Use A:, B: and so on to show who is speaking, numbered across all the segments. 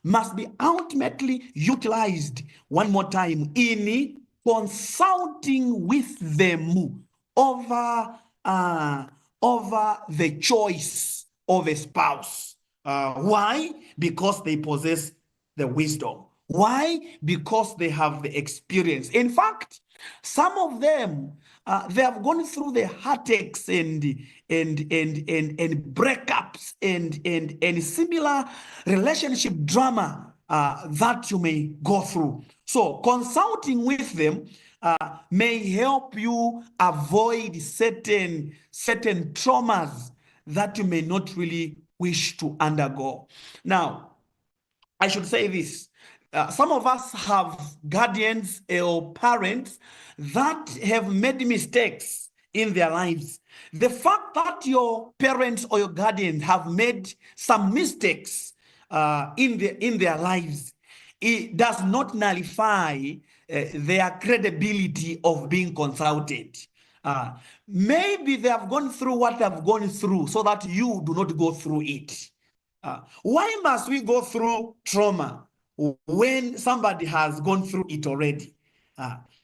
A: must be ultimately utilized one more time in consulting with them over the choice of a spouse. Why? Because they possess the wisdom. Why? Because they have the experience. In fact, some of them they have gone through the heartaches and breakups and similar relationship drama that you may go through. So consulting with them may help you avoid certain traumas that you may not really wish to undergo. Now, I should say this. Some of us have guardians or parents that have made mistakes in their lives. The fact that your parents or your guardians have made some mistakes in their lives, it does not nullify their credibility of being consulted. Maybe they have gone through what they have gone through so that you do not go through it. Why must we go through trauma when somebody has gone through it already?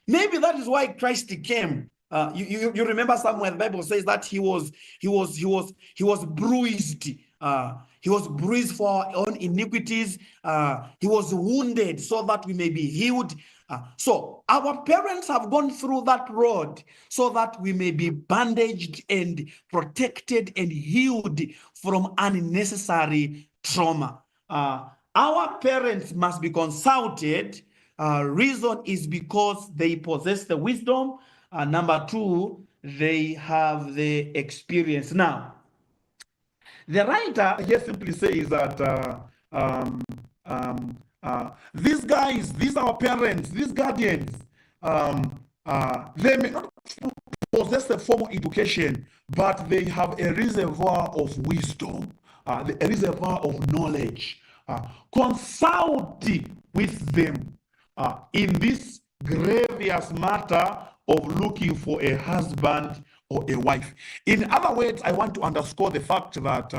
A: Maybe that is why Christ came. You remember somewhere the Bible says that he was bruised. He was bruised for our own iniquities. He was wounded so that we may be healed. So our parents have gone through that road so that we may be bandaged and protected and healed from unnecessary trauma. Our parents must be consulted. Reason is because they possess the wisdom. Number two, they have the experience. Now, the writer here simply says that these guys, these are our parents, these guardians, they may not possess a formal education, but they have a reservoir of wisdom, a reservoir of knowledge. Consult with them in this grievous matter of looking for a husband or a wife. In other words, I want to underscore the fact that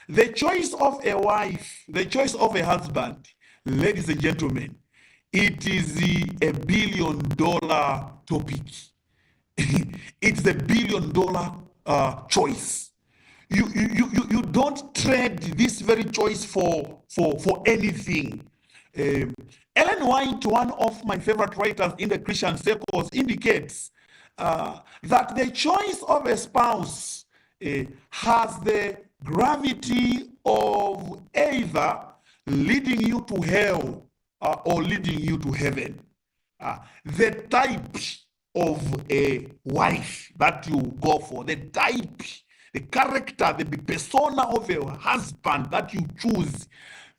A: the choice of a wife, the choice of a husband, ladies and gentlemen, it is a $1 billion topic. It's a $1 billion choice. You don't trade this very choice for anything. Ellen White, one of my favorite writers in the Christian circles, indicates that the choice of a spouse has the gravity of either leading you to hell or leading you to heaven. The type of a wife that you go for, the type, the character, the persona of a husband that you choose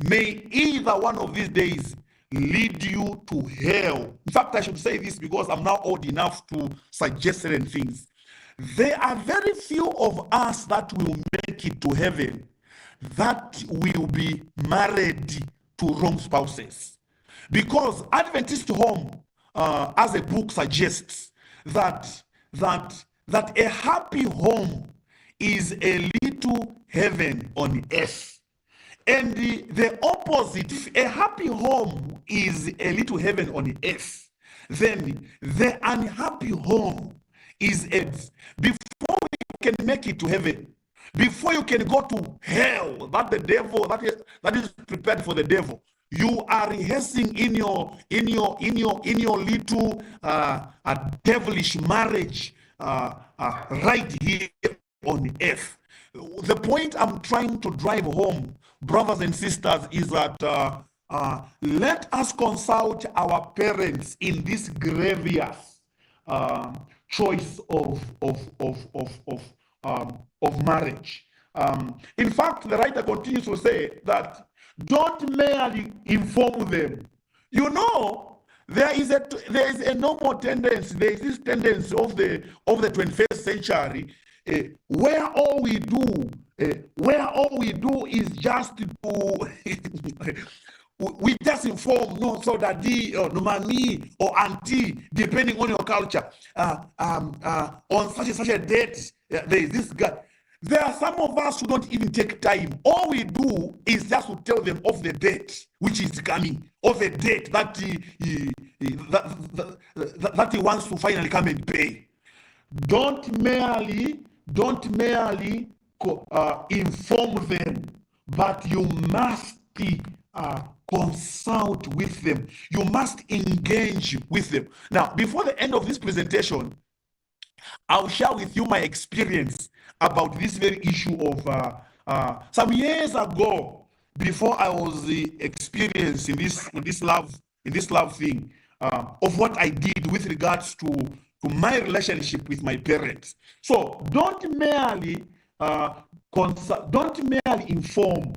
A: may either one of these days lead you to hell. In fact, I should say this because I'm now old enough to suggest certain things. There are very few of us that will make it to heaven that will be married to wrong spouses. Because Adventist Home, as a book suggests, that a happy home is a little heaven on earth. And the opposite, if a happy home is a little heaven on earth, then the unhappy home is it. Before you can make it to heaven, before you can go to hell, that the devil that is prepared for the devil, you are rehearsing in your little devilish marriage right here on earth. The point I'm trying to drive home, brothers and sisters, is that let us consult our parents in this grievous choice of marriage. In fact, the writer continues to say that don't merely inform them. You know, there is a normal tendency. There is this tendency of the 21st century where all we do is just to we just inform, no, so daddy or no mommy or auntie, depending on your culture, on such and such a date, there is this guy. There are some of us who don't even take time. All we do is just to tell them of the date which is coming, of the date that that he wants to finally come and pay. Don't merely inform them, but you must consult with them. You must engage with them. Now, before the end of this presentation, I'll share with you my experience about this very issue of some years ago, before I was experiencing this love thing, of what I did with regards to my relationship with my parents. So don't merely inform.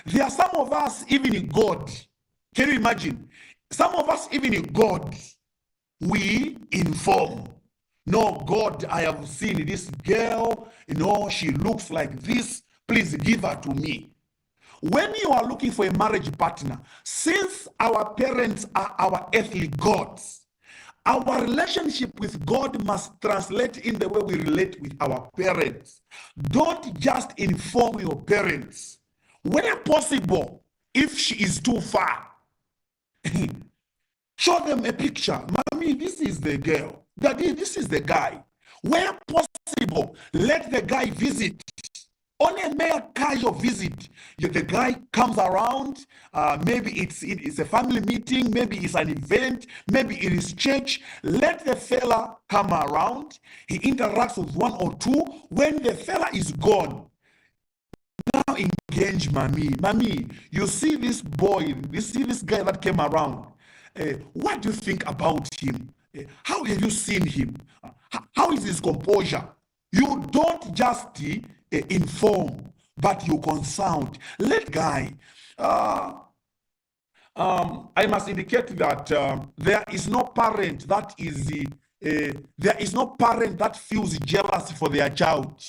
A: There are some of us even in God. Can you imagine? Some of us even in God, we inform. No, God, I have seen this girl, she looks like this. Please give her to me. When you are looking for a marriage partner, since our parents are our earthly gods, our relationship with God must translate in the way we relate with our parents. Don't just inform your parents. Where possible, if she is too far, show them a picture. Mommy, this is the girl. Daddy, this is the guy. Where possible, let the guy visit. On a mere casual visit, the guy comes around. Maybe it's a family meeting. Maybe it's an event. Maybe it is church. Let the fella come around. He interacts with one or two. When the fella is gone, now engage mommy. Mommy, you see this boy, you see this guy that came around. What do you think about him? How have you seen him? How is his composure? You don't just inform, but you consult. Let guy. I must indicate that there is no parent that feels jealous for their child.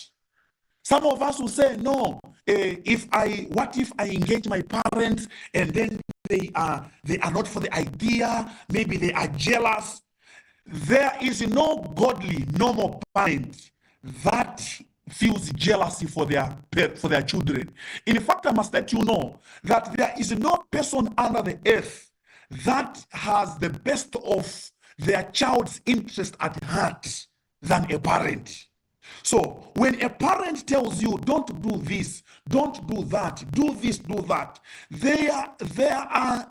A: Some of us will say, no, what if I engage my parents and then they are not for the idea, maybe they are jealous. There is no godly, normal parent that feels jealousy for their children. In fact, I must let you know that there is no person under the earth that has the best of their child's interest at heart than a parent. So when a parent tells you, don't do this, don't do that, do this, do that, they are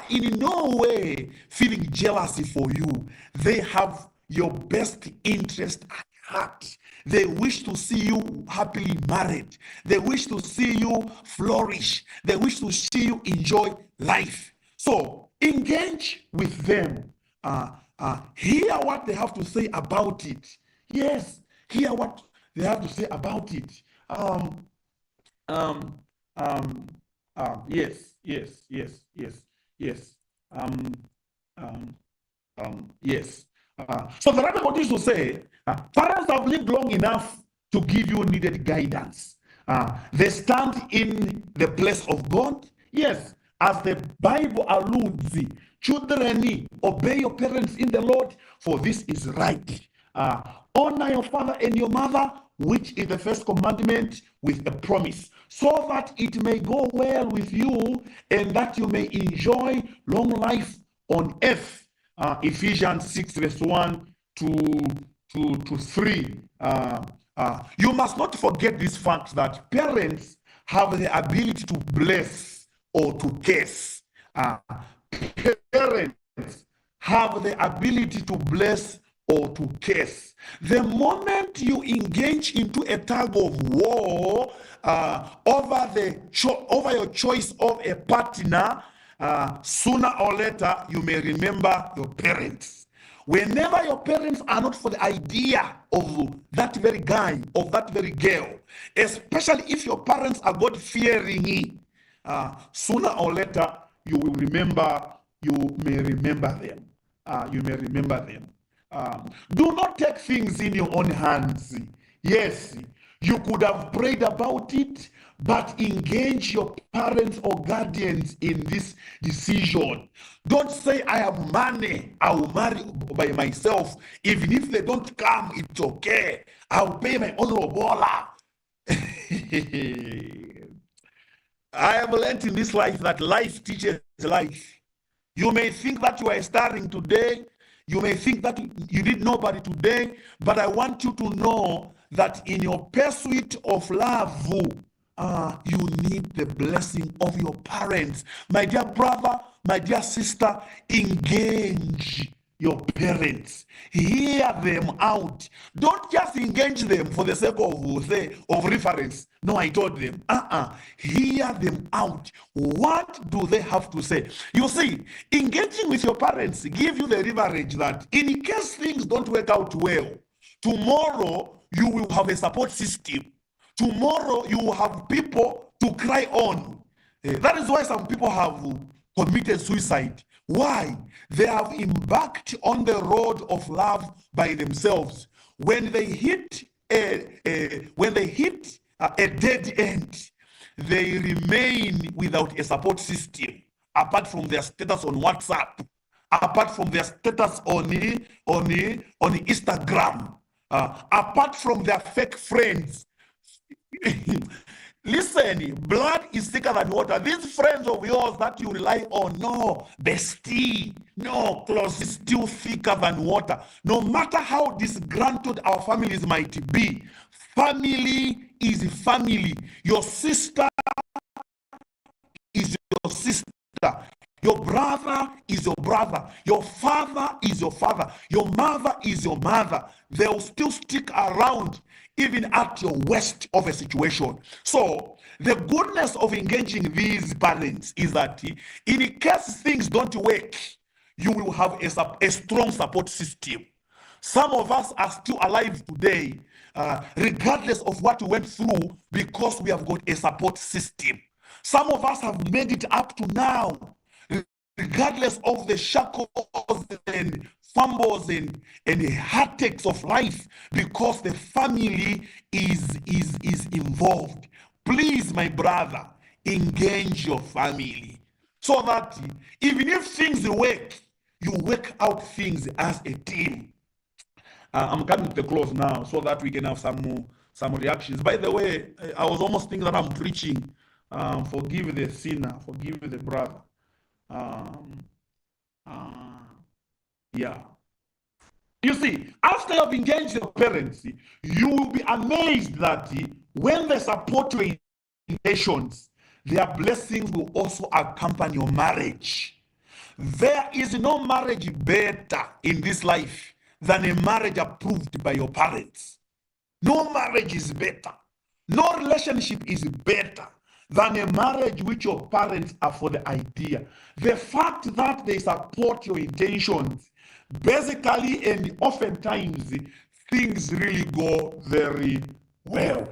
A: in no way feeling jealousy for you. They have your best interest at heart. They wish to see you happily married. They wish to see you flourish. They wish to see you enjoy life. So engage with them. Hear what they have to say about it. Yes, hear what they have to say about it. Yes. Yes. So the writer continues to say, parents have lived long enough to give you needed guidance. They stand in the place of God. Yes, as the Bible alludes, children, obey your parents in the Lord, for this is right. Honor your father and your mother, which is the first commandment, with a promise, so that it may go well with you and that you may enjoy long life on earth. Ephesians 6 verse 1 to 3. You must not forget this fact that parents have the ability to bless or to curse. Parents have the ability to bless or to curse. The moment you engage into a tug of war over your choice of a partner, sooner or later you may remember your parents. Whenever your parents are not for the idea of that very guy, of that very girl, especially if your parents are God-fearing, sooner or later you may remember them. Do not take things in your own hands. Yes, you could have prayed about it, but engage your parents or guardians in this decision. Don't say, I have money, I will marry by myself. Even if they don't come, it's okay. I'll pay my own lobola. I have learned in this life that life teaches life. You may think that you are starring today. You may think that you did nobody today, but I want you to know that in your pursuit of love, you need the blessing of your parents. My dear brother, my dear sister, engage your parents. Hear them out. Don't just engage them for the sake of reference. No, I told them. Hear them out. What do they have to say? You see, engaging with your parents give you the leverage that in case things don't work out well, tomorrow you will have a support system. Tomorrow you will have people to cry on. That is why some people have committed suicide. Why? They have embarked on the road of love by themselves. When they hit a dead end, they remain without a support system, apart from their status on WhatsApp, apart from their status on Instagram, apart from their fake friends. Listen, blood is thicker than water. These friends of yours that you rely on, no, bestie, no, close, is still thicker than water. No matter how disgruntled our families might be, family is family. Your sister is your sister. Your brother is your brother. Your father is your father. Your mother is your mother. They'll still stick around even at your worst of a situation. So the goodness of engaging these parents is that in case things don't work, you will have a strong support system. Some of us are still alive today, regardless of what we went through, because we have got a support system. Some of us have made it up to now, regardless of the shackles and fumbles and heartaches of life, because the family is involved. Please, my brother, engage your family so that even if things work, you work out things as a team. I'm coming to the close now so that we can have some reactions. By the way, I was almost thinking that I'm preaching forgive the sinner, forgive the brother. Yeah. You see, after you've engaged your parents, you will be amazed that when they support your intentions, their blessings will also accompany your marriage. There is no marriage better in this life than a marriage approved by your parents. No marriage is better. No relationship is better than a marriage which your parents are for the idea. The fact that they support your intentions, basically and oftentimes, things really go very well.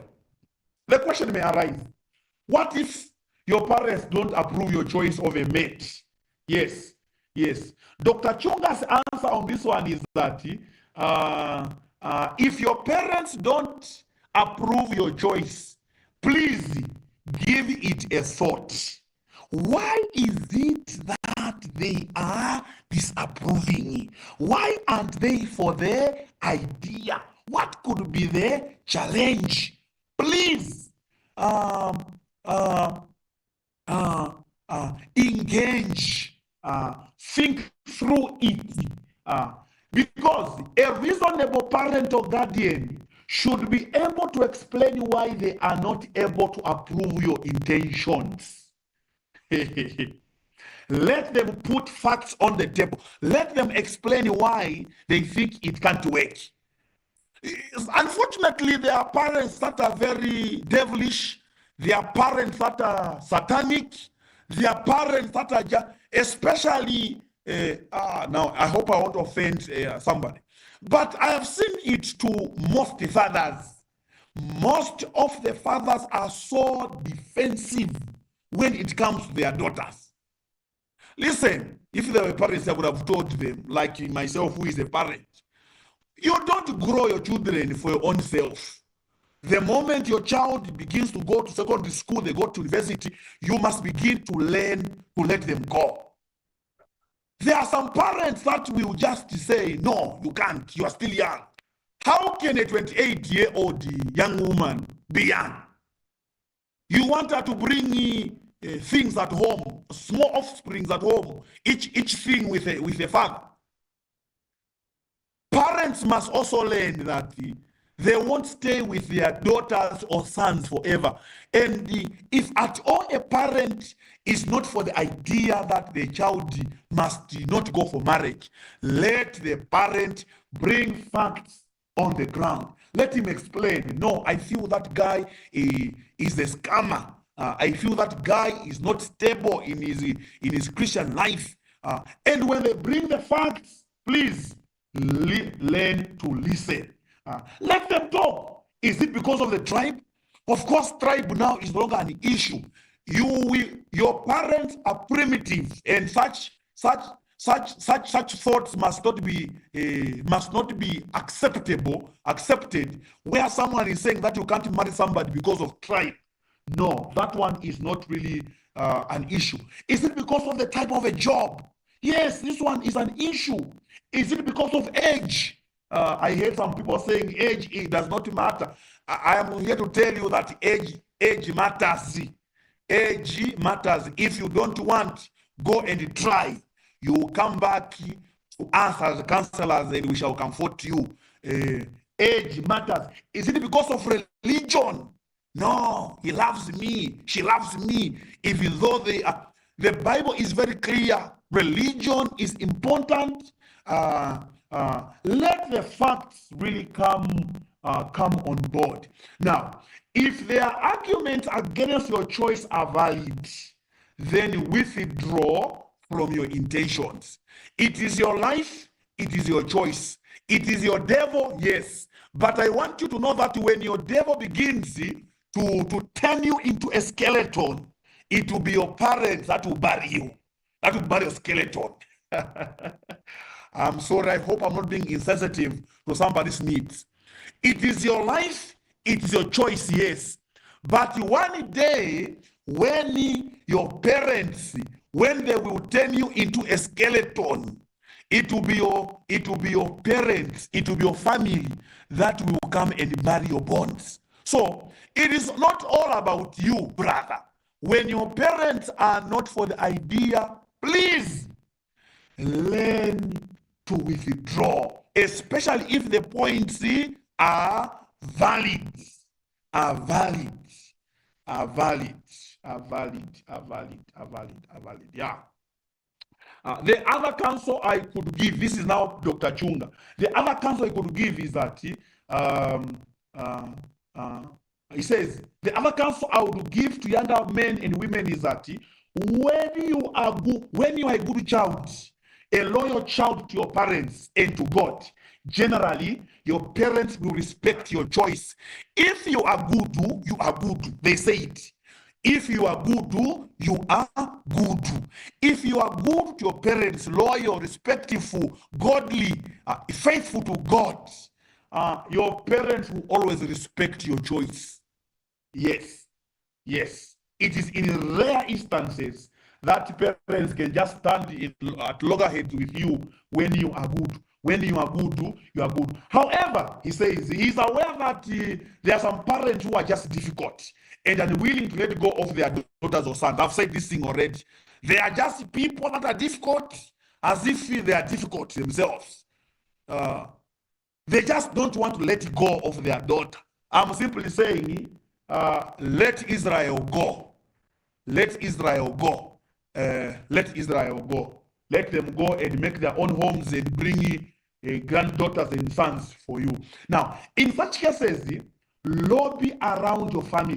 A: The question may arise, what if your parents don't approve your choice of a mate? Yes. Dr. Chunga's answer on this one is that if your parents don't approve your choice, please give it a thought. Why is it that they are disapproving? Why aren't they for their idea? What could be their challenge? Please engage, think through it, because a reasonable parent or guardian should be able to explain why they are not able to approve your intentions. Let them put facts on the table. Let them explain why they think it can't work. Unfortunately, there are parents that are very devilish. There are parents that are satanic. There are parents that are just, especially, now I hope I won't offend somebody, but I have seen it to most fathers. Most of the fathers are so defensive when it comes to their daughters. Listen, if they were parents, I would have told them, like myself, who is a parent, you don't grow your children for your own self. The moment your child begins to go to secondary school, they go to university, you must begin to learn to let them go. There are some parents that will just say, no, you can't, you are still young. How can a 28-year-old young woman be young? You want her to bring things at home, small offsprings at home, each thing with a father. Parents must also learn that they won't stay with their daughters or sons forever. And if at all a parent is not for the idea that the child must not go for marriage, let the parent bring facts on the ground. Let him explain, no, I feel that guy is a scammer. I feel that guy is not stable in his Christian life. And when they bring the facts, please learn to listen. Let them talk. Is it because of the tribe? Of course, tribe now is no longer an issue. Your parents are primitive, and such thoughts must not be accepted. Where someone is saying that you can't marry somebody because of tribe. No, that one is not really an issue. Is it because of the type of a job? Yes, this one is an issue. Is it because of age? I heard some people saying age, it does not matter. I am here to tell you that age matters. Age matters. If you don't want, go and try. You will come back to us as counselors and we shall comfort you. Age matters. Is it because of religion? No, he loves me. She loves me. Even though the Bible is very clear, religion is important. Let the facts really come on board. Now, if their arguments against your choice are valid, then withdraw from your intentions. It is your life, it is your choice. It is your devil, yes. But I want you to know that when your devil begins to turn you into a skeleton, it will be your parents that will bury you. That will bury your skeleton. I'm sorry, I hope I'm not being insensitive to somebody's needs. It is your life, it is your choice, yes. But one day, when your parents, when they will turn you into a skeleton, it will be your parents, it will be your family that will come and bury your bones. So it is not all about you, brother. When your parents are not for the idea, please learn to withdraw, especially if the points are valid. Yeah. The other counsel I could give, this is now Dr. Chunga. The other counsel I could give is that he says, the other counsel I would give to younger men and women is that when you are a good child, a loyal child to your parents and to God, generally, your parents will respect your choice. If you are good, you are good. They say it. If you are good, you are good. If you are good to your parents, loyal, respectful, godly, faithful to God, your parents will always respect your choice. Yes. It is in rare instances that parents can just stand at loggerheads with you when you are good. When you are good, you are good. However, he says he's aware that there are some parents who are just difficult and unwilling to let go of their daughters or sons. I've said this thing already. They are just people that are difficult, as if they are difficult themselves. They just don't want to let go of their daughter. I'm simply saying, let Israel go. Let Israel go. Let Israel go. Let them go and make their own homes and bring granddaughters and sons for you. Now, in such cases, lobby around your family.